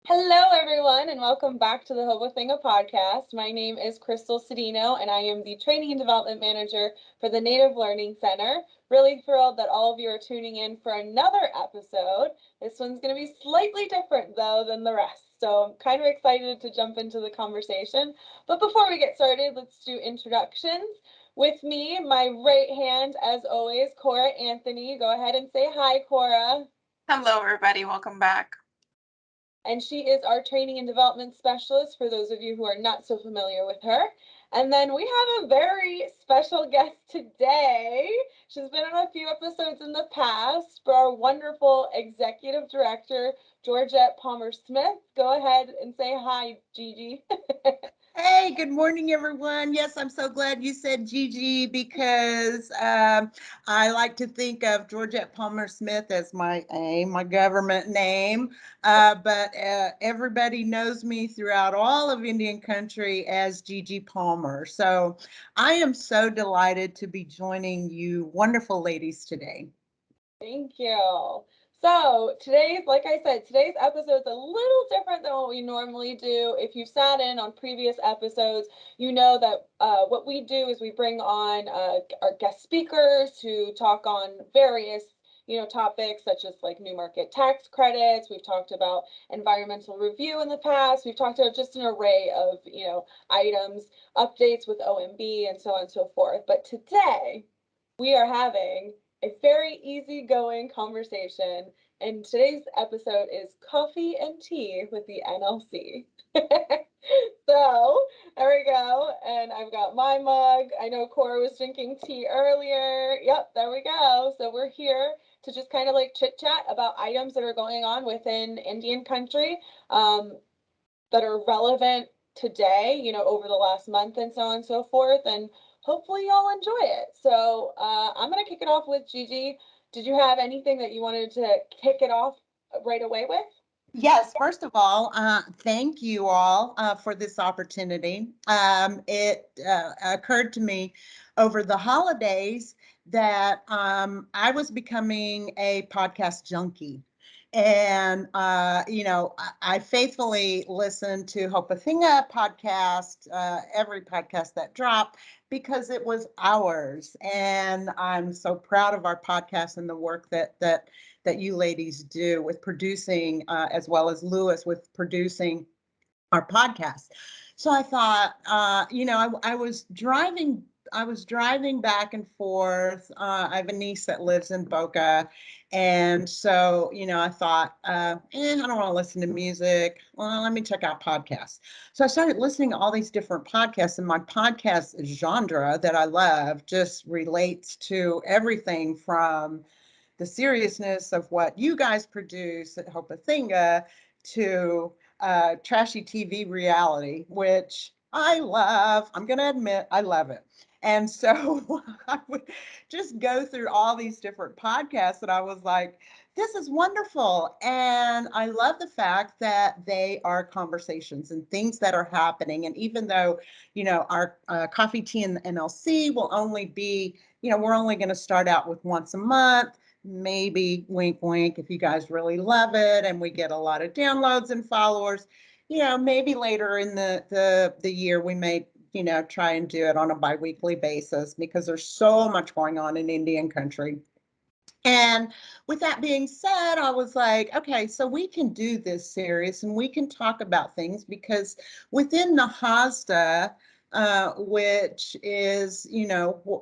Hello, everyone, and welcome back to the Hobothinga podcast. My name is Crystal Cedino, and I am the Training and Development Manager for the Native Learning Center. Really thrilled that all of you are tuning in for another episode. This one's going to be slightly different, though, than the rest, so I'm kind of excited to jump into the conversation. But before we get started, let's do introductions. With me, my right hand, as always, Cora Anthony. Go ahead and say hi, Cora. Hello, everybody. Welcome back. And she is our training and development specialist for those of you who are not so familiar with her. And then we have a very special guest today. She's been on a few episodes in the past, but our wonderful executive director, Georgette Palmer-Smith. Go ahead and say hi, Gigi. Hey, good morning, everyone. Yes, I'm so glad you said Gigi because I like to think of Georgette Palmer-Smith as my government name, but everybody knows me throughout all of Indian country as Gigi Palmer. So I am so delighted to be joining you wonderful ladies today. Thank you. So like I said, today's episode is a little different than what we normally do. If you've sat in on previous episodes, you know that what we do is we bring on our guest speakers who talk on various topics such as like new market tax credits. We've talked about environmental review in the past. We've talked about just an array of items, updates with OMB, and so on and so forth. But today we are having a very easygoing conversation, and today's episode is coffee and tea with the NLC. So there we go, and I've got my mug. I know Cora was drinking tea earlier. Yep, there we go. So we're here to just kind of like chit chat about items that are going on within Indian country that are relevant today, over the last month and so on and so forth. And hopefully y'all enjoy it. So I'm going to kick it off with Gigi. Did you have anything that you wanted to kick it off right away with? Yes, first of all, thank you all for this opportunity. It occurred to me over the holidays that I was becoming a podcast junkie. And, I faithfully listened to Hopathinga podcast, every podcast that dropped, because it was ours. And I'm so proud of our podcast and the work that you ladies do with producing, as well as Lewis with producing our podcast. So I thought, I was driving back and forth. I have a niece that lives in Boca. And so, I thought, I don't want to listen to music. Well, let me check out podcasts. So I started listening to all these different podcasts, and my podcast genre that I love just relates to everything from the seriousness of what you guys produce at Hopathinga to trashy TV reality, which I love. I'm going to admit I love it. And so I would just go through all these different podcasts, and I was like, this is wonderful. And I love the fact that they are conversations and things that are happening. And even though, our coffee, tea, and NLC will only be, we're only going to start out with once a month. Maybe wink, wink, if you guys really love it and we get a lot of downloads and followers, maybe later in the year we may, try and do it on a biweekly basis, because there's so much going on in Indian country. And with that being said, I was like, okay, so we can do this series and we can talk about things, because within NAHASDA, which is,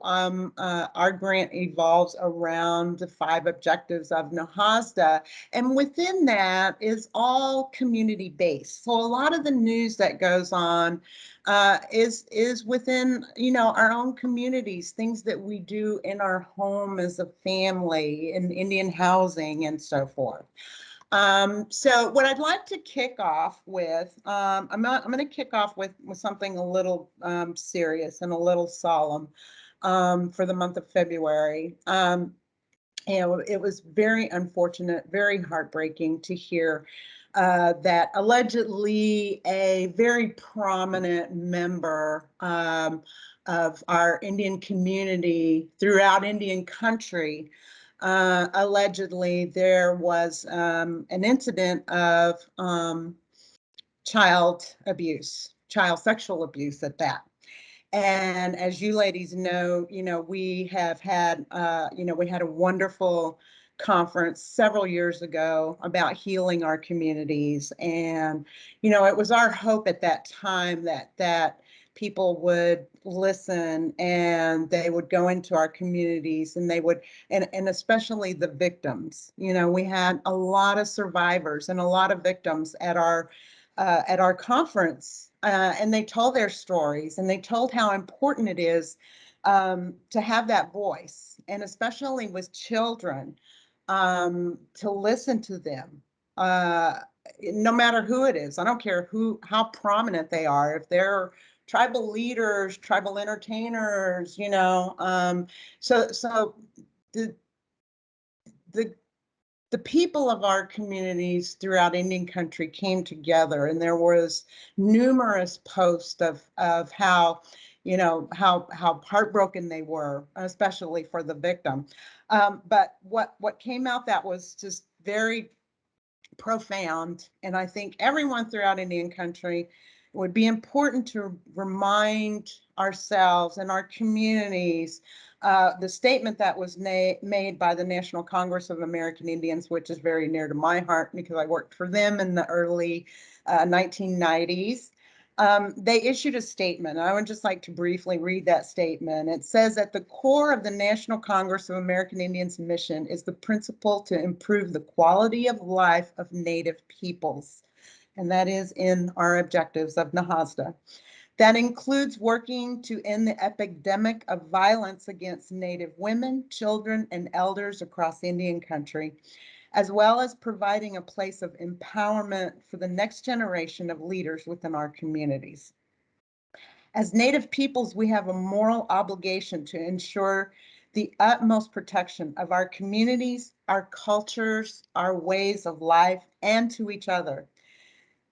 our grant evolves around the 5 objectives of NAHASDA. And within that is all community based. So a lot of the news that goes on is within, our own communities, things that we do in our home as a family, in Indian housing and so forth. So what I'd like to kick off with, I'm going to kick off with something a little serious and a little solemn for the month of February. It was very unfortunate, very heartbreaking to hear that allegedly a very prominent member of our Indian community throughout Indian country, allegedly there was an incident of child abuse, child sexual abuse at that. And as you ladies know, we have had, we had a wonderful conference several years ago about healing our communities. And, it was our hope at that time that people would listen and they would go into our communities and they would, and especially the victims. We had a lot of survivors and a lot of victims at our conference, and they told their stories and they told how important it is to have that voice, and especially with children, to listen to them. No matter who it is, I don't care how prominent they are, if they're tribal leaders, tribal entertainers, so the the the people of our communities throughout Indian country came together, and there was numerous posts of how, how heartbroken they were, especially for the victim. But what came out that was just very profound, and I think everyone throughout Indian country, it would be important to remind ourselves and our communities the statement that was made by the National Congress of American Indians, which is very near to my heart because I worked for them in the early 1990s. They issued a statement. I would just like to briefly read that statement. It says, at the core of the National Congress of American Indians mission is the principle to improve the quality of life of Native peoples. And that is in our objectives of NAHASDA. That includes working to end the epidemic of violence against Native women, children, and elders across Indian country, as well as providing a place of empowerment for the next generation of leaders within our communities. As Native peoples, we have a moral obligation to ensure the utmost protection of our communities, our cultures, our ways of life, and to each other.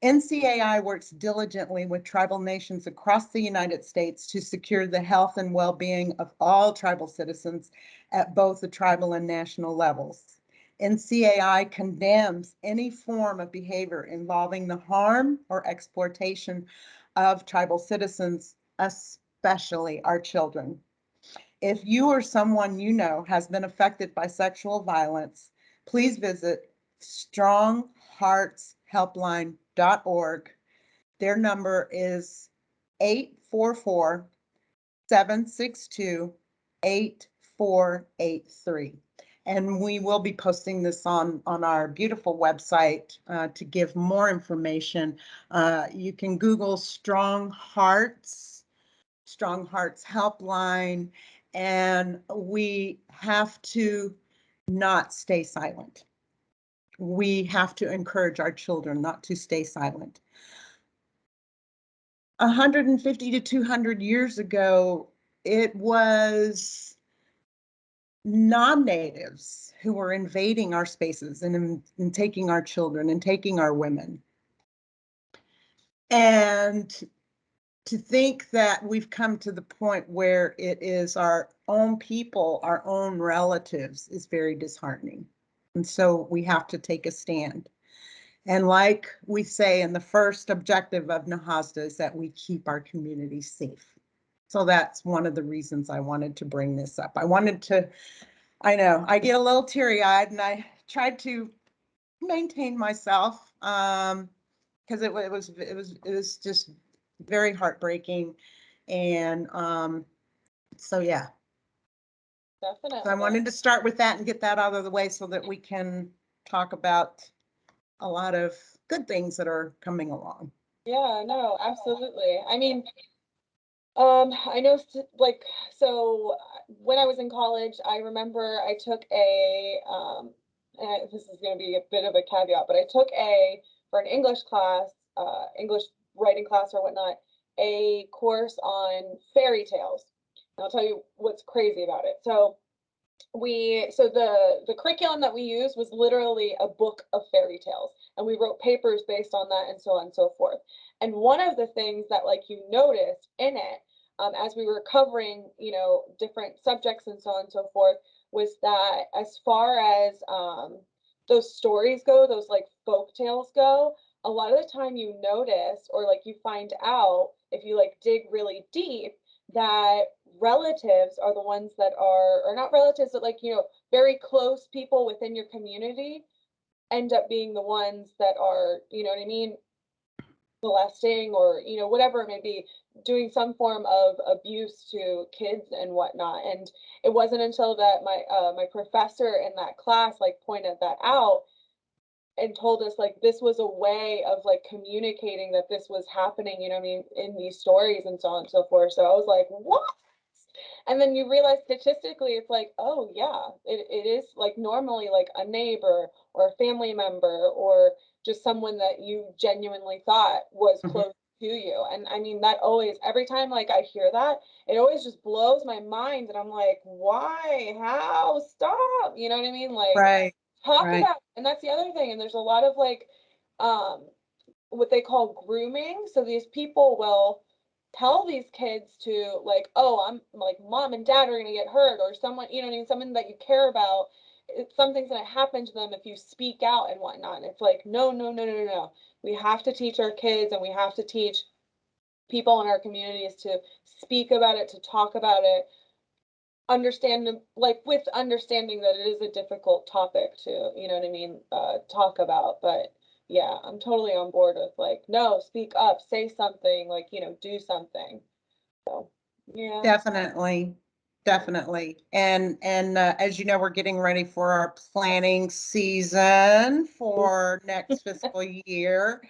NCAI works diligently with tribal nations across the United States to secure the health and well-being of all tribal citizens at both the tribal and national levels. NCAI condemns any form of behavior involving the harm or exploitation of tribal citizens, especially our children. If you or someone you know has been affected by sexual violence, please visit strongheartshelpline.org. Their number is 844-762-8483. And we will be posting this on our beautiful website to give more information. You can Google Strong Hearts Helpline, and we have to not stay silent. We have to encourage our children not to stay silent. 150 to 200 years ago, it was non-natives who were invading our spaces and taking our children and taking our women. And to think that we've come to the point where it is our own people, our own relatives, is very disheartening. And so we have to take a stand. And like we say in the first objective of NAHASDA is that we keep our communities safe. So that's one of the reasons I wanted to bring this up. I know, I get a little teary-eyed and I tried to maintain myself because it was just very heartbreaking. And so yeah. Definitely. So I wanted to start with that and get that out of the way so that we can talk about a lot of good things that are coming along. Yeah, no, absolutely. I mean, I know, like, so when I was in college, I remember I took and this is going to be a bit of a caveat, but I took for an English class, English writing class or whatnot, a course on fairy tales. And I'll tell you what's crazy about it. So the curriculum that we used was literally a book of fairy tales, and we wrote papers based on that and so on and so forth. And one of the things that like you noticed in it, as we were covering, different subjects and so on and so forth, was that as far as those stories go, those like folk tales go, a lot of the time you notice, or like you find out if you like dig really deep, that relatives are the ones that are, or not relatives, but like, very close people within your community end up being the ones that are, you know what I mean, molesting, or whatever it may be, doing some form of abuse to kids and whatnot. And it wasn't until that my professor in that class like pointed that out and told us like this was a way of like communicating that this was happening, you know what I mean, in these stories and so on and so forth. So I was like, what? And then you realize statistically it's like, oh yeah, it is like normally like a neighbor or a family member or just someone that you genuinely thought was close to you. And I mean, that always, every time like I hear that, it always just blows my mind. And I'm like, why? How? Stop. You know what I mean? Like, Right. talk Right. about, and that's the other thing. And there's a lot of like, um, what they call grooming. So these people will tell these kids to like, oh, I'm like mom and dad are gonna get hurt, or someone, you know what I mean, someone that you care about, something's gonna happen to them if you speak out and whatnot. And it's like, no, no, no, no, no, no. We have to teach our kids and we have to teach people in our communities to speak about it, to talk about it, understand like with understanding that it is a difficult topic to, you know what I mean, talk about. But yeah, I'm totally on board with like, no, speak up, say something, like, do something. So yeah. Definitely. Definitely. And as you know, we're getting ready for our planning season for next fiscal year.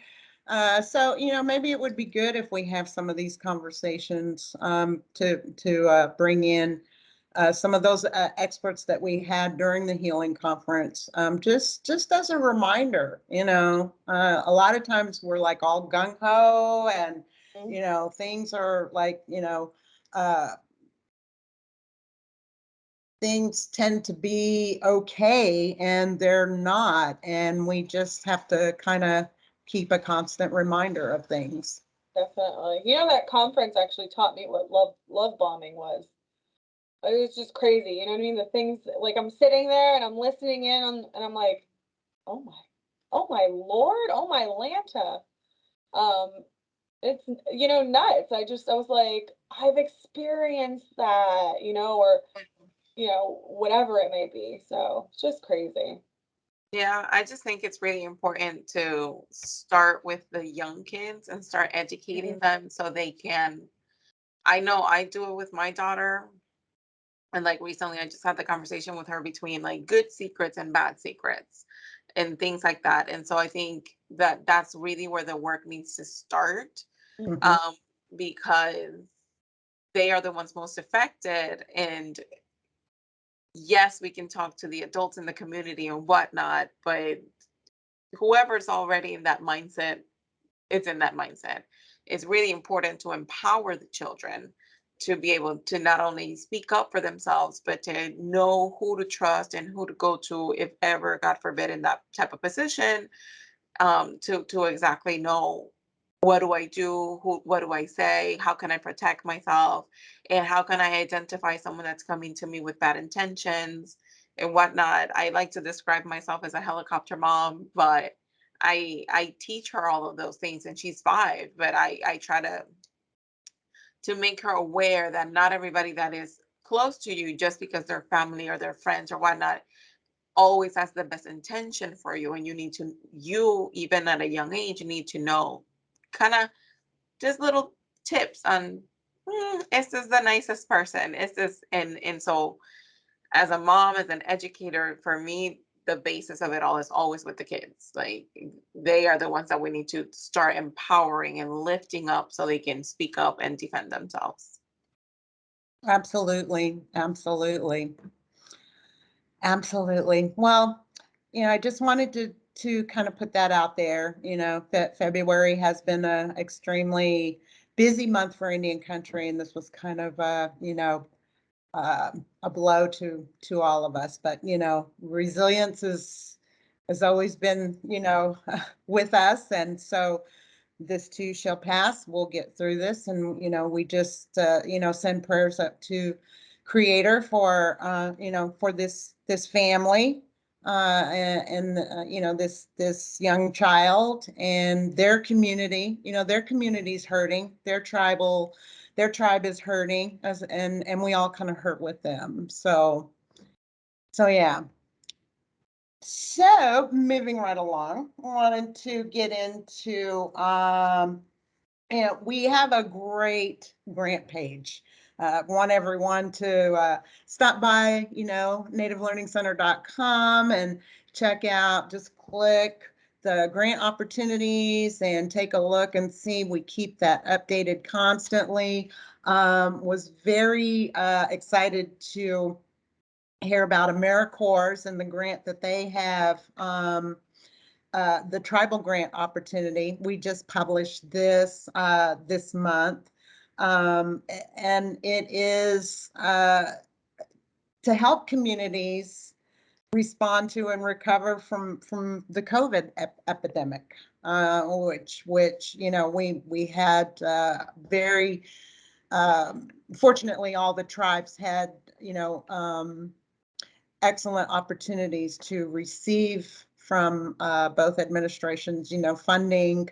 So, maybe it would be good if we have some of these conversations to bring in some of those experts that we had during the healing conference. Just as a reminder, a lot of times we're like all gung ho and, things are like, uh, things tend to be okay and they're not. And we just have to kind of keep a constant reminder of things. Definitely. That conference actually taught me what love bombing was. It was just crazy, you know what I mean? The things like I'm sitting there and I'm listening in on, and I'm like, oh my Lord, oh my Lanta. Um, it's nuts. I was like, I've experienced that, or whatever it may be. So it's just crazy. Yeah, I just think it's really important to start with the young kids and start educating them so they can. I know I do it with my daughter. And like recently, I just had the conversation with her between like good secrets and bad secrets and things like that. And so I think that that's really where the work needs to start, Mhm. um, because they are the ones most affected. And yes, we can talk to the adults in the community and whatnot, but whoever's already in that mindset, it's in that mindset. It's really important to empower the children to be able to not only speak up for themselves, but to know who to trust and who to go to if ever, God forbid, in that type of position, to exactly know what do I do, what do I say, how can I protect myself, and how can I identify someone that's coming to me with bad intentions and whatnot. I like to describe myself as a helicopter mom, but I teach her all of those things, and she's 5, but I try to make her aware that not everybody that is close to you, just because they're family or their friends or whatnot, always has the best intention for you. And you even at a young age, you need to know kind of just little tips on, is this the nicest person? Is this, and so as a mom, as an educator, for me, the basis of it all is always with the kids. Like they are the ones that we need to start empowering and lifting up so they can speak up and defend themselves. Absolutely. Absolutely. Absolutely. Well, I just wanted to kind of put that out there. February has been a extremely busy month for Indian country, and this was kind of a blow to all of us. But resilience is has always been with us, and so this too shall pass. We'll get through this, and we just send prayers up to Creator for for this family you know, this young child and their community. You know, their community's hurting. Their tribe is hurting, and we all kind of hurt with them. So yeah. So moving right along, I wanted to get into and we have a great grant page. Want everyone to stop by, you know, nativelearningcenter.com and check out, just click the grant opportunities and take a look and see. We keep that updated constantly. Was very excited to hear about AmeriCorps and the grant that they have. The tribal grant opportunity. We just published this this month, and it is to help communities respond to and recover from the COVID epidemic, which you know we had very fortunately all the tribes had, you know, excellent opportunities to receive from both administrations, you know, funding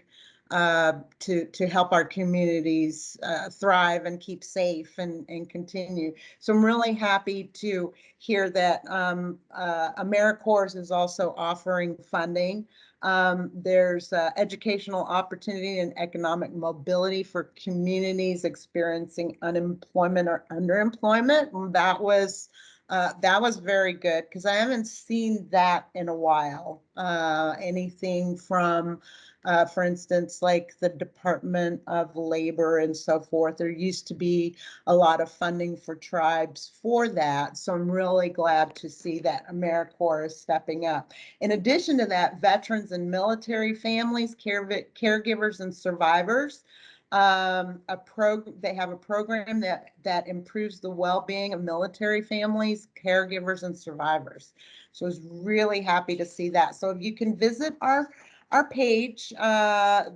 to help our communities thrive and keep safe and continue. So I'm really happy to hear that AmeriCorps is also offering funding. There's educational opportunity and economic mobility for communities experiencing unemployment or underemployment. And that was very good because I haven't seen that in a while. Anything from, for instance, like the Department of Labor and so forth. There used to be a lot of funding for tribes for that. So I'm really glad to see that AmeriCorps is stepping up. In addition to that, veterans and military families, caregivers and survivors. They have a program that improves the well-being of military families, caregivers, and survivors. So I was really happy to see that. So if you can visit our page to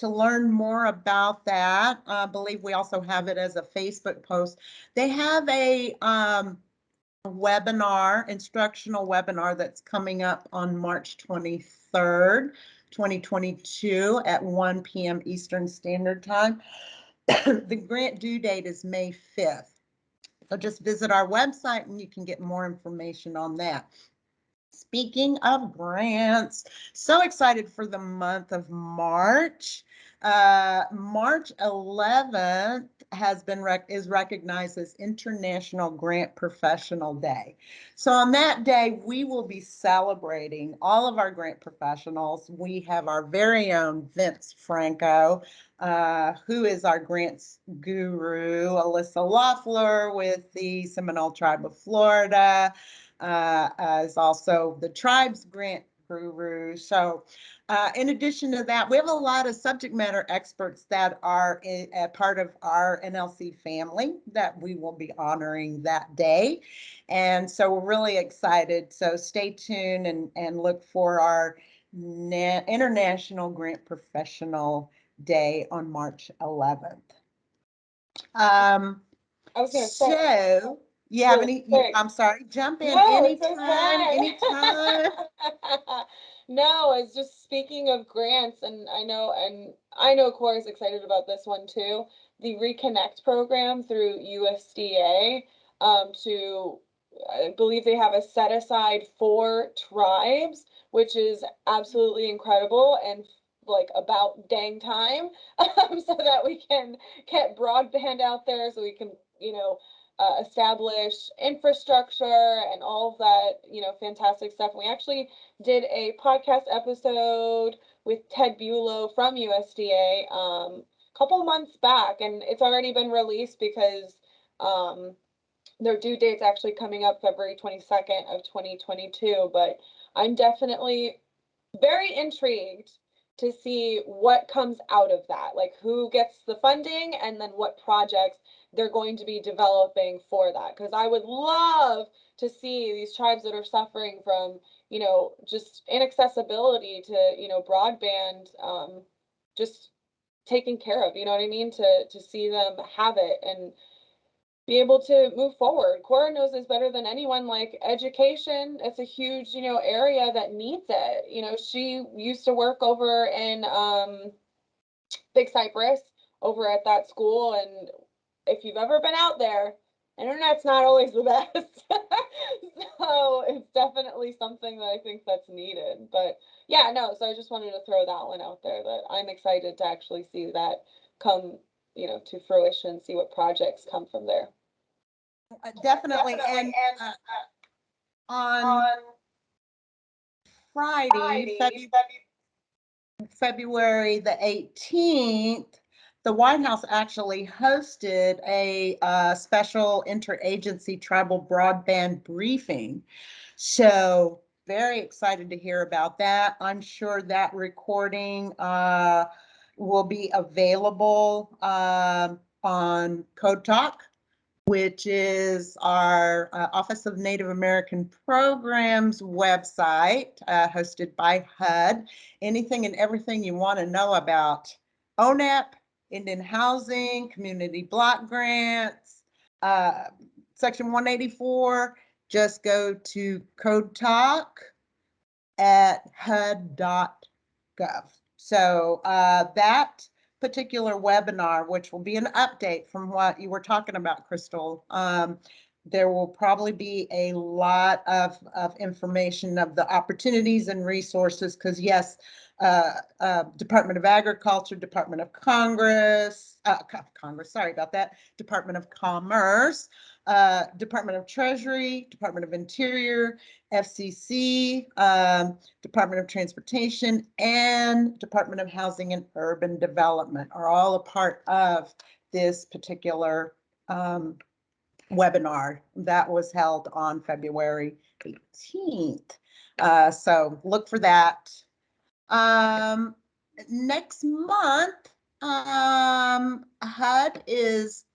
learn more about that. I believe we also have it as a Facebook post. They have a webinar, instructional webinar that's coming up on March 23rd. 2022 at 1 p.m. Eastern Standard Time. The grant due date is May 5th. So just visit our website and you can get more information on that. Speaking of grants, so excited for the month of March. March 11th is recognized as International Grant Professional Day. So on that day, we will be celebrating all of our grant professionals. We have our very own Vince Franco, who is our grants guru, Alyssa Loeffler with the Seminole Tribe of Florida, is also the tribe's grant guru. So in addition to that, we have a lot of subject matter experts that are a part of our NLC family that we will be honoring that day. And so we're really excited. So stay tuned and look for our International Grant Professional Day on March 11th. I was going to say. So, you have any, I'm sorry, jump in No, anytime, anytime. No, it's just speaking of grants, and I know Corey's excited about this one too. The Reconnect program through USDA, I believe they have a set aside for tribes, which is absolutely incredible and like about dang time, so that we can get broadband out there, so we can, you know, establish infrastructure and all of that, you know, fantastic stuff. And we actually did a podcast episode with Ted Bulow from USDA a couple months back, and it's already been released because their due date's actually coming up February 22nd of 2022. But I'm definitely very intrigued to see what comes out of that, like who gets the funding and then what projects they're going to be developing for that. Because I would love to see these tribes that are suffering from, you know, just inaccessibility to, you know, broadband, just taken care of, you know what I mean? To see them have it. And be able to move forward. Cora knows this better than anyone. Like education, it's a huge, area that needs it. She used to work over in Big Cypress over at that school, and if you've ever been out there, internet's not always the best. So it's definitely something that I think that's needed. But yeah, no, so I just wanted to throw that one out there, that I'm excited to actually see that come, to fruition, see what projects come from there. Definitely. And on Friday, February the 18th, the White House actually hosted a special interagency tribal broadband briefing. So very excited to hear about that. I'm sure that recording will be available on Code Talk, which is our Office of Native American Programs website, hosted by HUD. Anything and everything you want to know about ONAP, Indian housing, community block grants, Section 184, just go to Code Talk at HUD.gov. So that particular webinar, which will be an update from what you were talking about, Crystal, there will probably be a lot of information of the opportunities and resources, because yes, Department of Agriculture, Department of sorry about that, Department of Commerce, Department of Treasury, Department of Interior, FCC, Department of Transportation, and Department of Housing and Urban Development are all a part of this particular webinar that was held on February 18th. So look for that. Next month, HUD is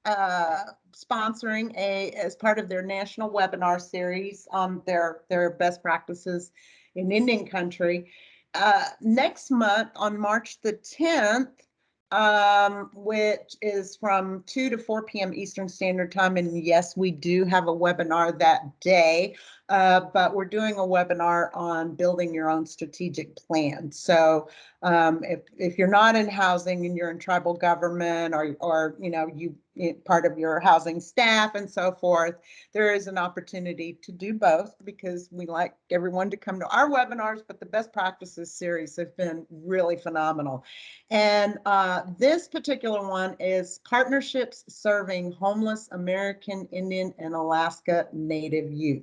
sponsoring as part of their national webinar series on their best practices in Indian country. Next month on March the 10th, which is from 2 to 4 p.m. Eastern Standard Time. And yes, we do have a webinar that day, but we're doing a webinar on building your own strategic plan. So if you're not in housing and you're in tribal government, or you part of your housing staff and so forth, there is an opportunity to do both, because we like everyone to come to our webinars, but the best practices series have been really phenomenal. And this particular one is partnerships serving homeless American Indian and Alaska Native youth.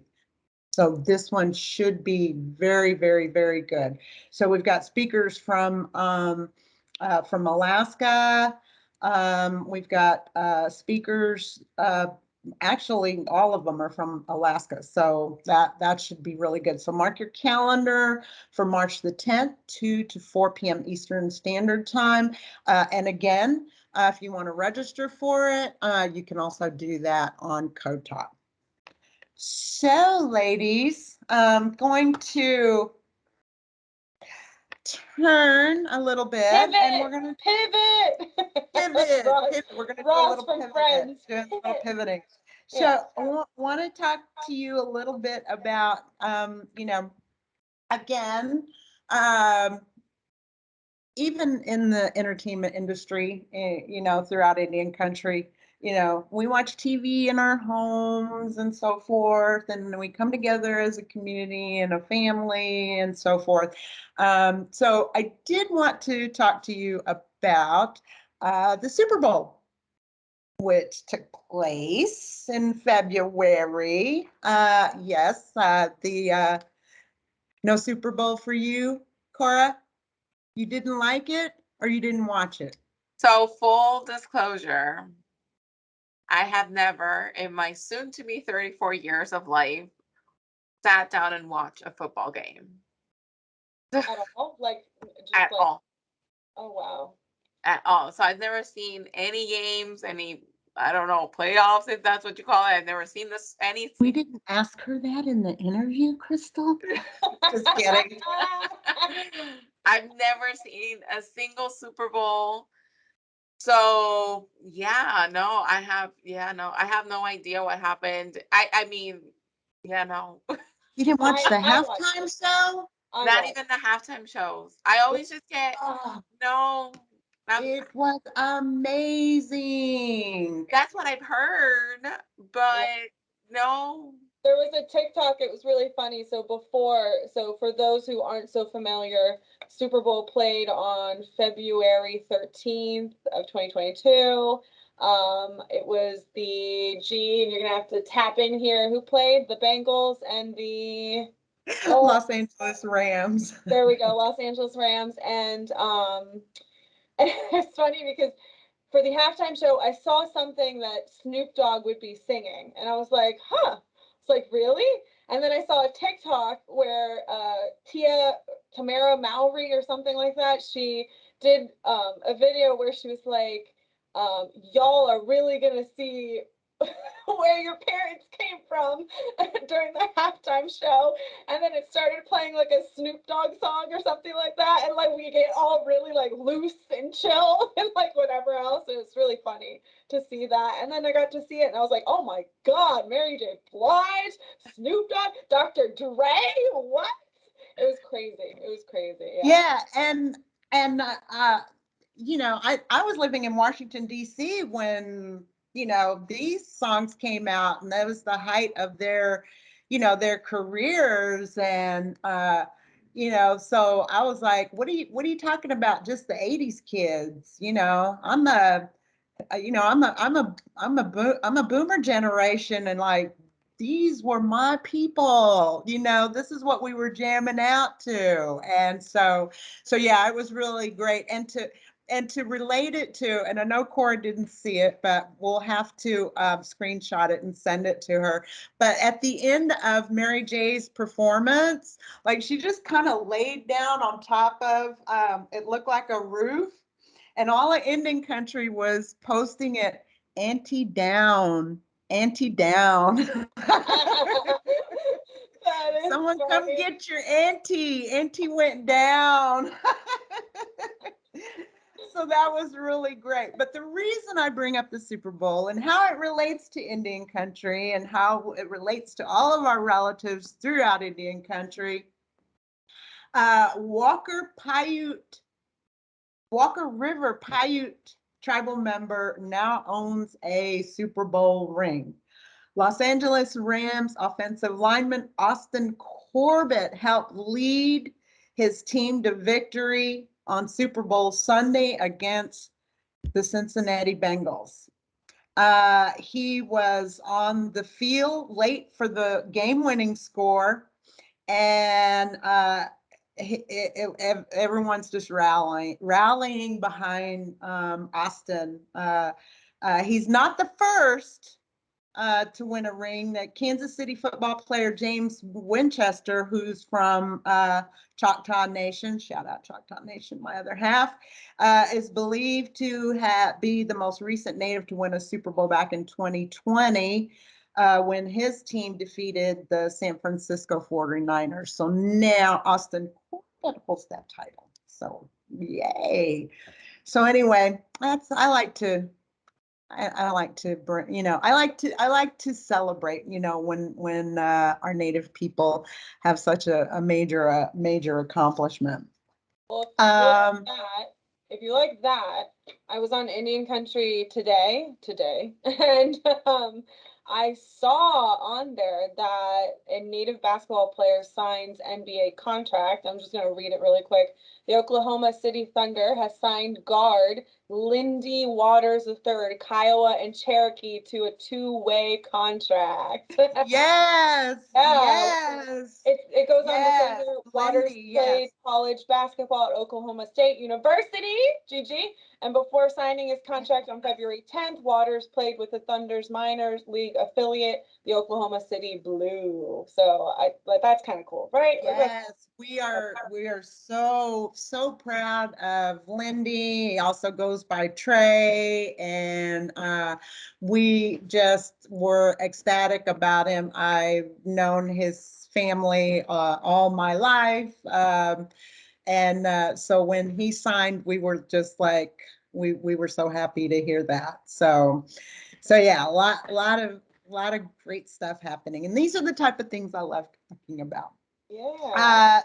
So this one should be very, very, very good. So we've got speakers from Alaska. We've got speakers, actually all of them are from Alaska. So that should be really good. So mark your calendar for March the 10th, 2 to 4 p.m. Eastern Standard Time. And again, if you want to register for it, you can also do that on Code Talk. So, ladies, I'm going to turn a little bit, Pivot, and we're going to pivot. pivot. We're going to do a little pivoting. So, Yeah. I want to talk to you a little bit about, again, even in the entertainment industry, throughout Indian country, we watch TV in our homes and so forth, and we come together as a community and a family and so forth. So I did want to talk to you about the Super Bowl, which took place in February. Yes, the no Super Bowl for you, Cora? You didn't like it, or you didn't watch it? So full disclosure, I have never in my soon to be 34 years of life sat down and watched a football game. At all? At all. Oh, wow. At all. So I've never seen any games, I don't know, playoffs, if that's what you call it. I've never seen any. We didn't ask her that in the interview, Crystal. Just kidding. I've never seen a single Super Bowl So yeah, no, I have no idea what happened. I mean, yeah, no. You didn't watch the I watched halftime it. show? I Not watched even the halftime shows. I always just get Oh, no. it was amazing. That's what I've heard, it. but no. There was a TikTok, it was really funny. So for those who aren't so familiar, Super Bowl played on February 13th of 2022. It was and you're gonna have to tap in here. Who played? The Bengals and the Los Angeles Rams. there we go, Los Angeles Rams. And it's funny because for the halftime show, I saw something that Snoop Dogg would be singing, and I was like, huh. It's like, really? And then I saw a TikTok where Tamara Mowry or something like that, she did a video where she was like, y'all are really gonna see where your parents came from during the halftime show. And then it started playing like a Snoop Dogg song or something like that. And like we get all really like loose and chill and like whatever else. And it's really funny to see that. And then I got to see it and I was like, oh my God, Mary J. Blige, Snoop Dogg, Dr. Dre, what? It was crazy. It was crazy. Yeah. Yeah, and you know, I was living in Washington D.C. when, you know, these songs came out, and that was the height of their, you know, their careers. And you know, so I was like, what are you talking about? Just the 80s kids, you know. You know, I'm a boomer generation, and like these were my people. You know, this is what we were jamming out to. And so yeah, it was really great. And to relate it to, and I know Cora didn't see it, but we'll have to screenshot it and send it to her. But at the end of Mary J's performance, like she just kind of laid down on top of it looked like a roof, and all of Indian country was posting it anti down. That is Someone come funny. get your auntie went down. So that was really great. But the reason I bring up the Super Bowl and how it relates to Indian country and how it relates to all of our relatives throughout Indian country, Walker River Paiute tribal member now owns a Super Bowl ring. Los Angeles Rams offensive lineman Austin Corbett helped lead his team to victory on Super Bowl Sunday against the Cincinnati Bengals. He was on the field late for the game-winning score, and everyone's just rallying behind Austin. He's not the first to win a ring. That Kansas City football player James Winchester, who's from Choctaw Nation, shout out Choctaw Nation, my other half, is believed to be the most recent Native to win a Super Bowl back in 2020. When his team defeated the San Francisco 49ers. So now Austin Corbett holds that title. So yay. So anyway, I like to bring, you know, I like to celebrate, you know, when our Native people have such a major accomplishment. Well, Um, if you like that, I was on Indian country today, and I saw on there that a Native basketball player signs NBA contract. I'm just going to read it really quick. The Oklahoma City Thunder has signed guard Lindy Waters III, Kiowa and Cherokee to a two-way contract. yes, Yeah, yes, it goes on to say yes, here, Waters Lindy, played yes. college basketball at Oklahoma State University, GG, and before signing his contract on February 10th, Waters played with the Thunder's minors league affiliate, the Oklahoma City Blue. So that's kind of cool, right? Yes, we are so proud of Lindy. He also goes by Trey, and we just were ecstatic about him. I've known his family all my life, and so when he signed, we were just like, we were so happy to hear that. So yeah, a lot of great stuff happening. And these are the type of things I love talking about. Yeah.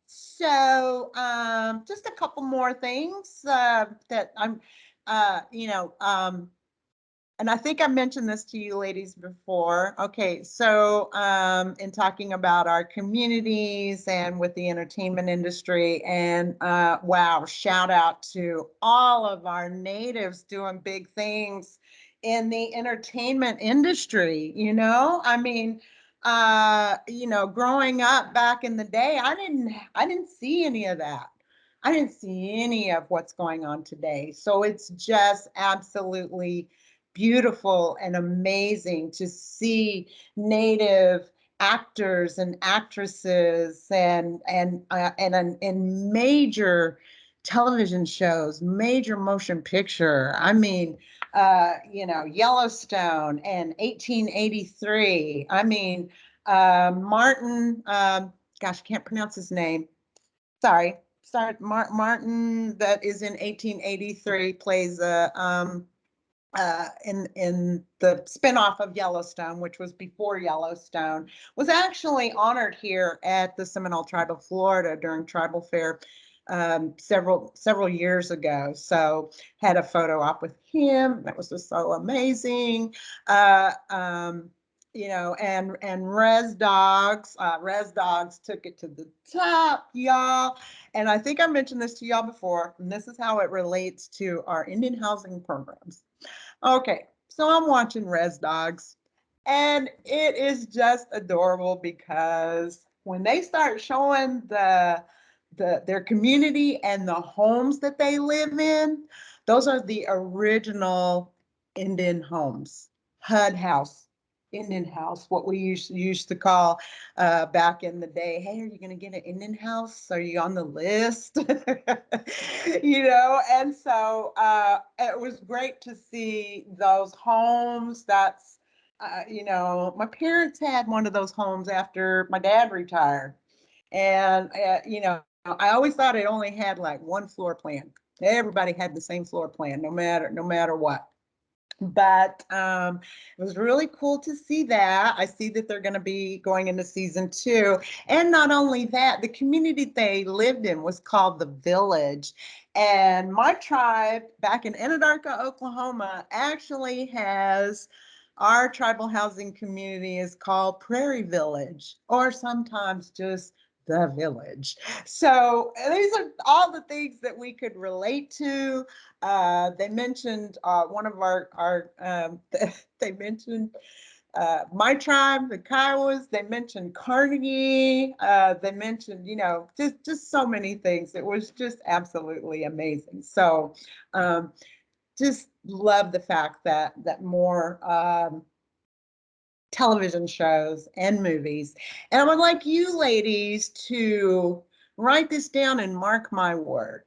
So just a couple more things that I'm, and I think I mentioned this to you ladies before. Okay, so in talking about our communities and with the entertainment industry, and wow, shout out to all of our natives doing big things in the entertainment industry. I mean, growing up back in the day, I didn't see any of that. I didn't see any of what's going on today. So it's just absolutely beautiful and amazing to see native actors and actresses and major television shows, major motion picture. I mean, Yellowstone and 1883. I mean, Martin, gosh, I can't pronounce his name. Sorry, Martin, that is in 1883, plays in the spinoff of Yellowstone, which was before Yellowstone, was actually honored here at the Seminole Tribe of Florida during Tribal Fair several years ago. So had a photo op with him. That was just so amazing. And Res Dogs took it to the top, y'all. And I think I mentioned this to y'all before, and this is how it relates to our Indian housing programs. Okay, so I'm watching Res Dogs, and it is just adorable because when they start showing their community and the homes that they live in, those are the original Indian homes, HUD house. Indian house, what we used to call back in the day. Hey, are you going to get an Indian house? Are you on the list? And so it was great to see those homes. That's, my parents had one of those homes after my dad retired. And, I always thought it only had like one floor plan. Everybody had the same floor plan, no matter what. But it was really cool to see that. I see that they're going to be going into season 2. And not only that, the community they lived in was called The Village. And my tribe back in Anadarko, Oklahoma, actually has our tribal housing community is called Prairie Village, or sometimes just The Village. So these are all the things that we could relate to. They mentioned one of our they mentioned my tribe, the Kiowas. They mentioned Carnegie. They mentioned, just so many things. It was just absolutely amazing. So just love the fact that more television shows and movies. And I would like you ladies to write this down and mark my word.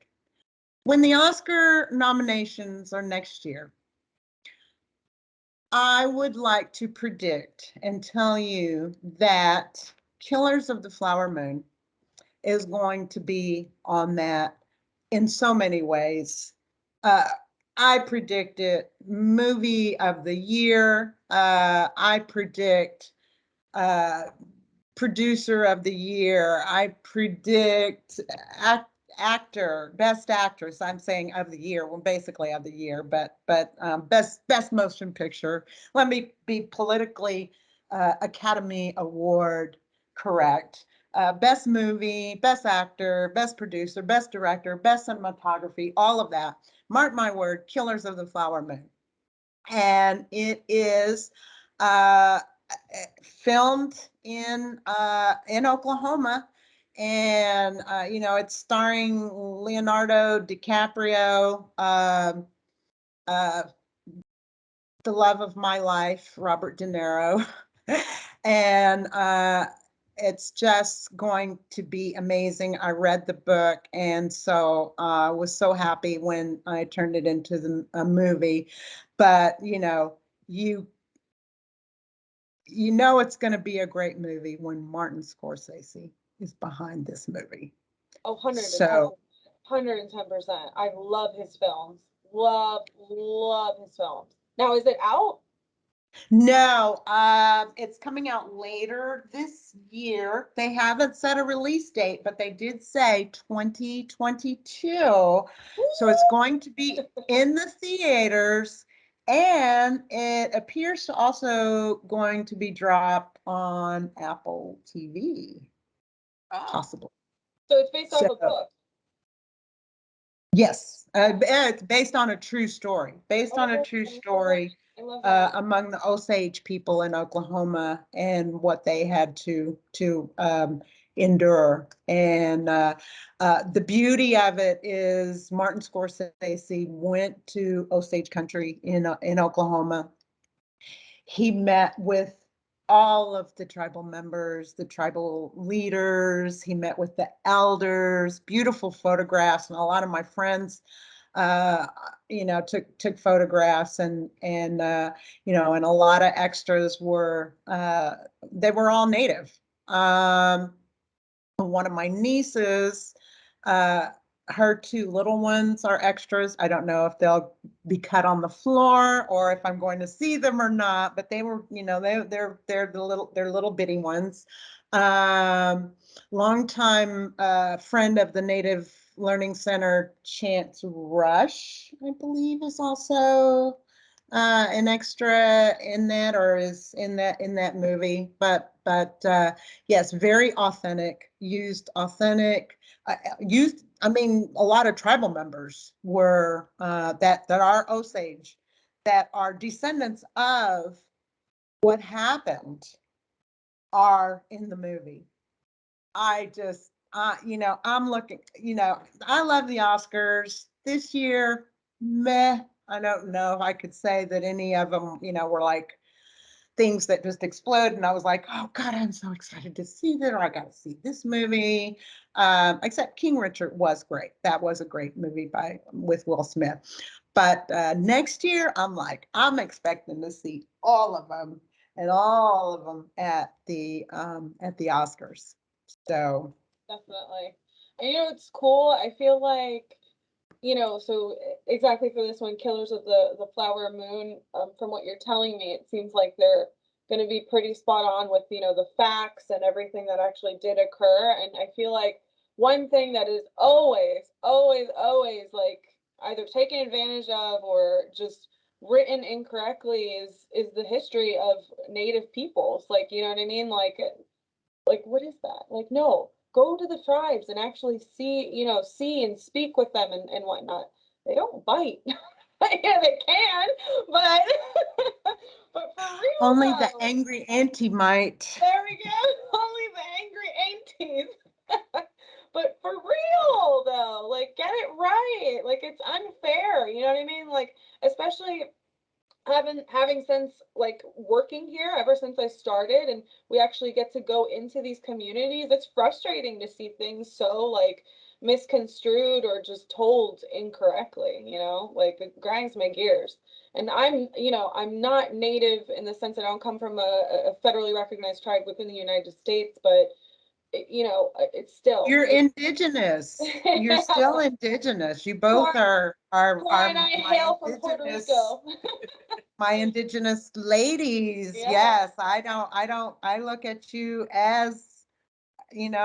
When the Oscar nominations are next year, I would like to predict and tell you that Killers of the Flower Moon is going to be on that in so many ways. I predict it movie of the year. I predict producer of the year. I predict best actress. I'm saying of the year. Well, basically of the year, but best motion picture. Let me be politically Academy Award correct. Best movie, best actor, best producer, best director, best cinematography, all of that. Mark my word, Killers of the Flower Moon. And it is filmed in Oklahoma, and it's starring Leonardo DiCaprio, the love of my life, Robert De Niro, and it's just going to be amazing. I read the book, and so I was so happy when I turned it into a movie. But it's going to be a great movie when Martin Scorsese is behind this movie. Oh, 110%. So 110%. I love his films. love his films. Now, is it out? No, it's coming out later this year. They haven't set a release date, but they did say 2022. So it's going to be in the theaters, and it appears to also going to be dropped on Apple TV, Oh, possible. So it's based off a book. Yes, it's based on a true story. Based on a true story I love that. among the Osage people in Oklahoma and what they had to endure. And the beauty of it is Martin Scorsese went to Osage country in Oklahoma. He met with all of the tribal members, the tribal leaders. He met with the elders, beautiful photographs. And a lot of my friends, took photographs and and a lot of extras were, they were all native. One of my nieces, uh, her two little ones are extras. I don't know if they'll be cut on the floor or if I'm going to see them or not, but they were, they're little bitty ones. Longtime friend of the Native Learning Center, Chance Rush, I believe, is also an extra in that, or is in that movie. But yes, very authentic, used authentic, used. I mean, a lot of tribal members were that are Osage, that are descendants of what happened, are in the movie. I just, I'm looking, I love the Oscars this year. Meh. I don't know if I could say that any of them, were like things that just explode. And I was like, oh God, I'm so excited to see that, or I got to see this movie. Except King Richard was great. That was a great movie with Will Smith. But next year, I'm expecting to see all of them and all of them at the Oscars. So Definitely. And it's cool. I feel like, so exactly for this one, Killers of the Flower Moon, from what you're telling me, it seems like they're going to be pretty spot on with, the facts and everything that actually did occur. And I feel like one thing that is always, always, always like either taken advantage of or just written incorrectly is the history of Native peoples. Like, you know what I mean? Like what is that? Like, no, go to the tribes and actually see and speak with them and whatnot. They don't bite. Yeah, they can, but but for real only the though. angry auntie might. There we go. Only the angry aunties. But for real though, like get it right. Like it's unfair. You know what I mean? Like especially having since like working here ever since I started and we actually get to go into these communities, it's frustrating to see things so like misconstrued or just told incorrectly, like it grinds my gears. And I'm not native in the sense that I don't come from a federally recognized tribe within the United States, but it's still You're indigenous. You're still indigenous. You both are Cora and I my hail from Puerto Rico. my indigenous ladies. Yeah. Yes, I look at you as, you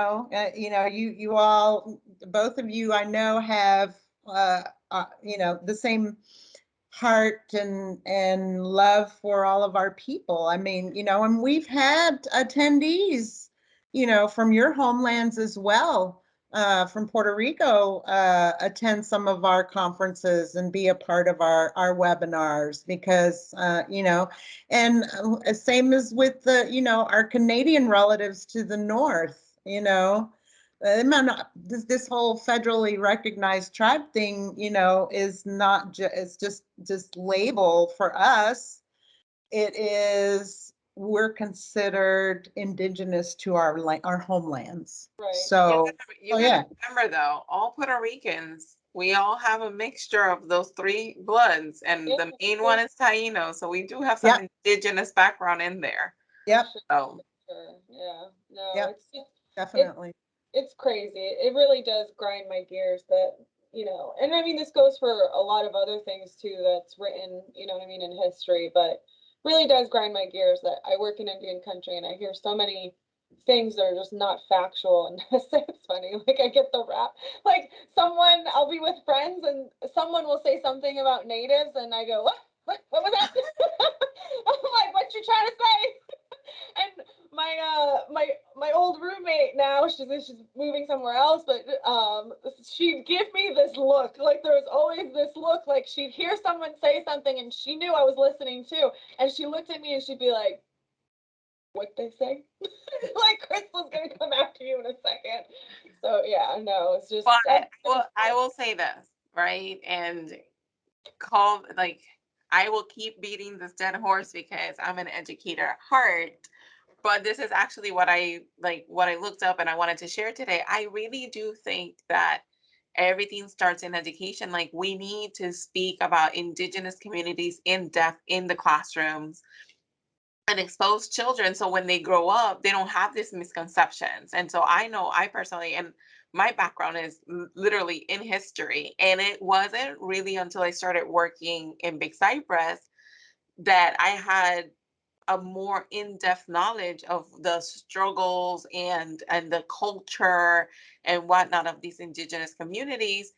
all, both of you, I know have, the same heart and love for all of our people. I mean, and we've had attendees, from your homelands as well, from Puerto Rico, attend some of our conferences and be a part of our webinars because, and same as with our Canadian relatives to the north, this whole federally recognized tribe thing, is not it's just label for us. It is, we're considered indigenous to our homelands. Right. So, you gotta remember though, all Puerto Ricans, we all have a mixture of those three bloods, and the main one is Taino. So we do have some indigenous background in there. Yep. So sure. Yeah. No, Yep. it's just Definitely. it's crazy. It really does grind my gears that, you know, and I mean, this goes for a lot of other things too that's written, you know what I mean, in history, but really does grind my gears that I work in Indian country and I hear so many things that are just not factual. And it's funny, like I get the rap, like I'll be with friends and someone will say something about natives and I go, what was that? I'm like, what you trying to say? And my old roommate now, she's moving somewhere else, but she'd give me this look, like there was always this look, like she'd hear someone say something and she knew I was listening too, and she looked at me and she'd be like, "What'd they say?" Like Crystal's gonna come after you in a second. So yeah, no, it's just. But I will say this, right? And I will keep beating this dead horse because I'm an educator at heart. But this is actually what I looked up and I wanted to share today. I really do think that everything starts in education. Like we need to speak about indigenous communities in depth in the classrooms and expose children so when they grow up they don't have these misconceptions. And so I know I personally, and my background is literally in history, and it wasn't really until I started working in Big Cypress that I had a more in-depth knowledge of the struggles and the culture and whatnot of these indigenous communities.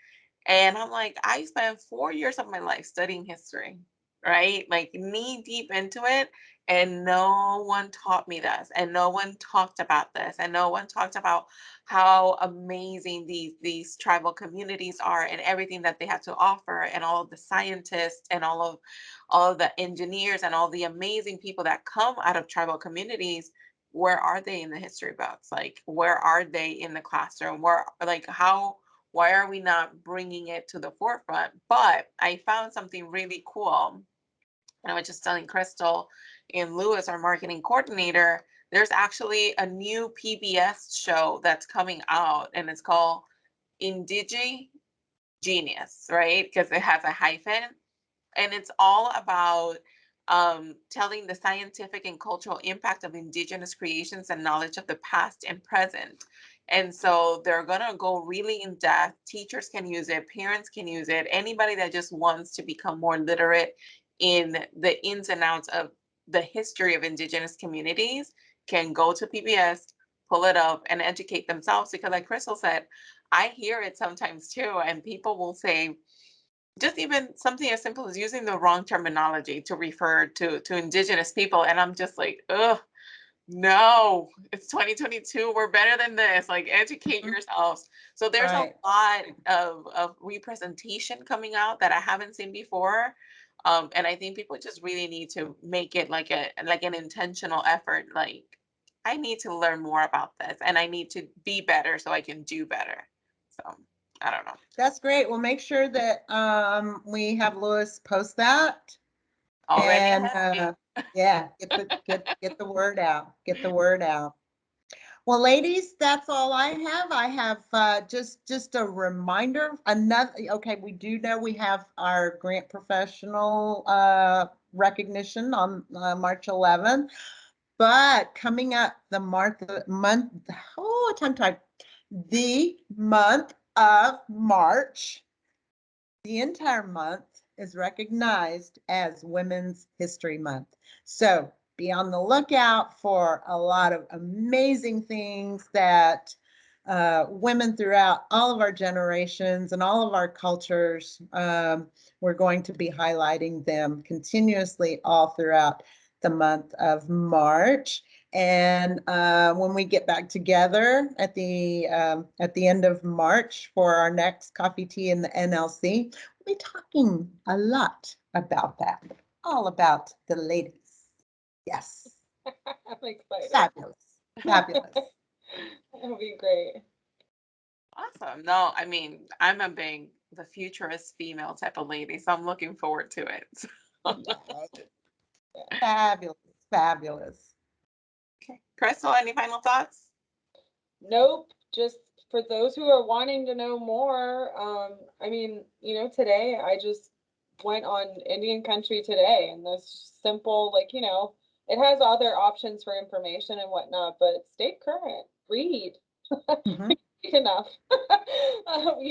And I'm like, I spent 4 years of my life studying history, right? Like knee deep into it. And no one taught me this. And no one talked about this. And no one talked about how amazing these tribal communities are and everything that they have to offer, and all of the scientists and all of the engineers and all the amazing people that come out of tribal communities. Where are they in the history books? Like, where are they in the classroom? Why are we not bringing it to the forefront? But I found something really cool. And I was just telling Crystal and Lewis, our marketing coordinator, there's actually a new PBS show that's coming out, and it's called Indige Genius, right? Because it has a hyphen. And it's all about telling the scientific and cultural impact of indigenous creations and knowledge of the past and present. And so they're going to go really in depth. Teachers can use it, parents can use it, anybody that just wants to become more literate in the ins and outs of the history of indigenous communities can go to PBS, pull it up, and educate themselves. Because like Crystal said, I hear it sometimes too, and people will say, just even something as simple as using the wrong terminology to refer to indigenous people. And I'm just like, ugh, no, it's 2022. We're better than this. Like, educate yourselves. So there's a lot of representation coming out that I haven't seen before. And I think people just really need to make it like an intentional effort. Like, I need to learn more about this and I need to be better so I can do better. So I don't know. That's great. We'll make sure that we have Lewis post that. Already. And yeah, get the word out. Get the word out. Well, ladies, that's all I have. I have just a reminder. Okay, we do know we have our grant professional recognition on March 11th, but coming up the month, oh, tongue tied, the month of March, the entire month is recognized as Women's History Month. So be on the lookout for a lot of amazing things that women throughout all of our generations and all of our cultures, we're going to be highlighting them continuously all throughout the month of March. And when we get back together at the end of March for our next Coffee, Tea, and the NLC, we'll be talking a lot about that, all about the ladies. Yes. I'm excited. Fabulous. Fabulous. It'll be great. Awesome. No, I mean, I'm a big, the futurist female type of lady, so I'm looking forward to it. Fabulous. Fabulous. Okay. Crystal, any final thoughts? Nope. Just for those who are wanting to know more, I mean, you know, today I just went on Indian Country Today, and this simple, like, you know, it has other options for information and whatnot, but stay current, read. Mhm. enough.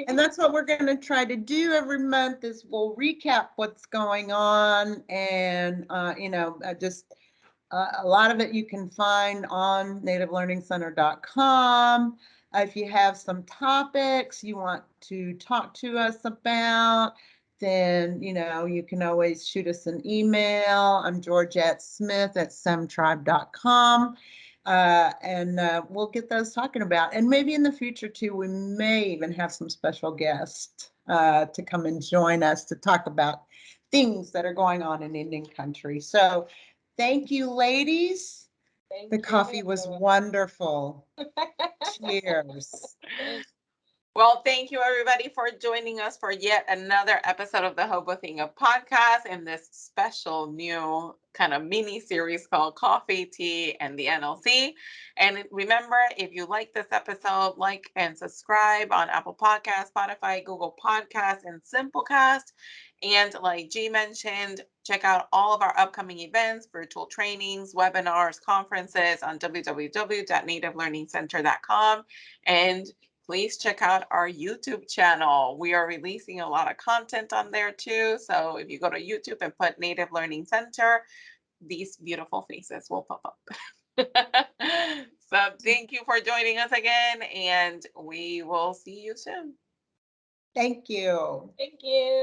And that's what we're going to try to do every month is we'll recap what's going on and, just a lot of it you can find on nativelearningcenter.com. If you have some topics you want to talk to us about, then, you can always shoot us an email. I'm georgettsmith@semtribe.com. And we'll get those talking about. And maybe in the future too, we may even have some special guests to come and join us to talk about things that are going on in Indian country. So thank you, ladies. The coffee was wonderful. Cheers. Well, thank you everybody for joining us for yet another episode of the Hobo Thing of Podcast in this special new kind of mini series called Coffee, Tea, and the NLC. And remember, if you like this episode, like and subscribe on Apple Podcasts, Spotify, Google Podcasts, and Simplecast. And like G mentioned, check out all of our upcoming events, virtual trainings, webinars, conferences on www.nativelearningcenter.com. And please check out our YouTube channel. We are releasing a lot of content on there too. So if you go to YouTube and put Native Learning Center, these beautiful faces will pop up. So thank you for joining us again, and we will see you soon. Thank you. Thank you.